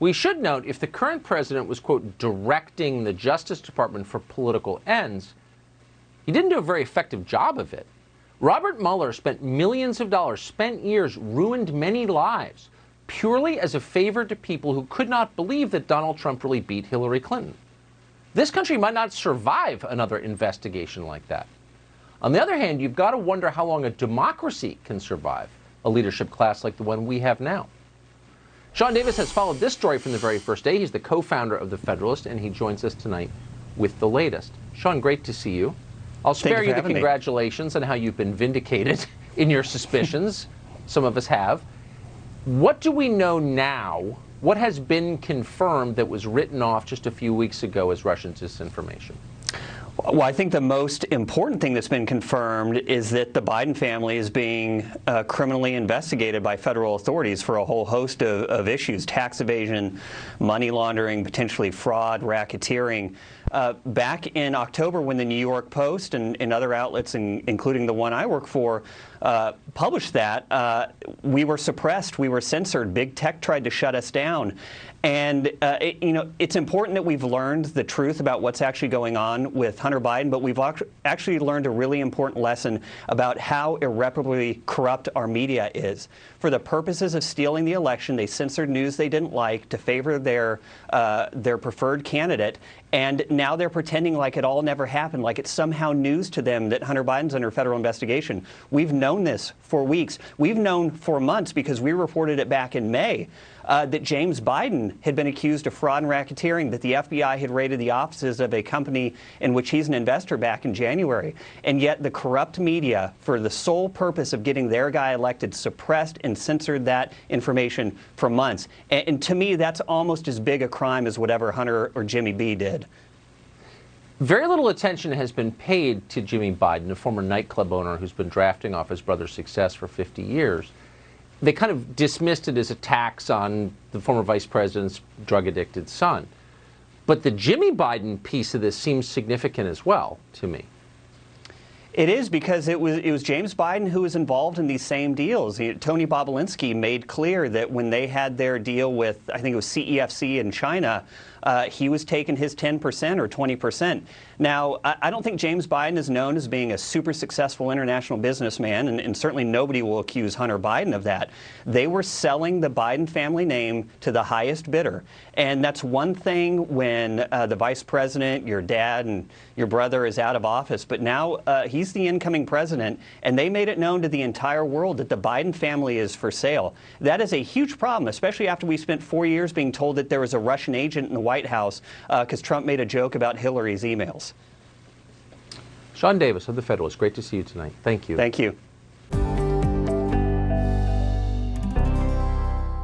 We should note, if the current president was, quote, directing the Justice Department for political ends, he didn't do a very effective job of it. Robert Mueller spent millions of dollars, spent years, ruined many lives, purely as a favor to people who could not believe that Donald Trump really beat Hillary Clinton. This country might not survive another investigation like that. On the other hand, you've got to wonder how long a democracy can survive a leadership class like the one we have now. Sean Davis has followed this story from the very first day. He's the co-founder of The Federalist, and he joins us tonight with the latest. Sean, great to see you. I'll spare you the congratulations on how you've been vindicated in your suspicions. Some of us have. What do we know now? What has been confirmed that was written off just a few weeks ago as Russian disinformation? Well, I think the most important thing that's been confirmed is that the Biden family is being criminally investigated by federal authorities for a whole host of issues: tax evasion, money laundering, potentially fraud, racketeering. Back in October, when the New York Post and other outlets, including the one I work for, published that, we were suppressed, we were censored. Big tech tried to shut us down. And it's important that we've learned the truth about what's actually going on with Hunter Biden, but we've actually learned a really important lesson about how irreparably corrupt our media is. For the purposes of stealing the election, they censored news they didn't like to favor their preferred candidate, and now they're pretending like it all never happened, like it's somehow news to them that Hunter Biden's under federal investigation. We've known this for weeks. We've known for months, because we reported it back in May, that James Biden had been accused of fraud and racketeering, that the FBI had raided the offices of a company in which he's an investor back in January. And yet the corrupt media, for the sole purpose of getting their guy elected, suppressed and censored that information for months. And to me, that's almost as big a crime as whatever Hunter or Jimmy B did. Very little attention has been paid to Jimmy Biden, a former nightclub owner who's been drafting off his brother's success for 50 years. They kind of dismissed it as a tax on the former vice president's drug-addicted son. But the Jimmy Biden piece of this seems significant as well, to me. It is, because it was James Biden who was involved in these same deals. Tony Bobulinski made clear that when they had their deal with, I think it was CEFC in China, he was taking his 10% or 20%. Now, I don't think James Biden is known as being a super successful international businessman, and certainly nobody will accuse Hunter Biden of that. They were selling the Biden family name to the highest bidder. And that's one thing when the vice president, your dad, and your brother is out of office. But now he's the incoming president, and they made it known to the entire world that the Biden family is for sale. That is a huge problem, especially after we spent 4 years being told that there was a Russian agent in the White House because Trump made a joke about Hillary's emails. Sean Davis of The Federalist, great to see you tonight. Thank you. Thank you.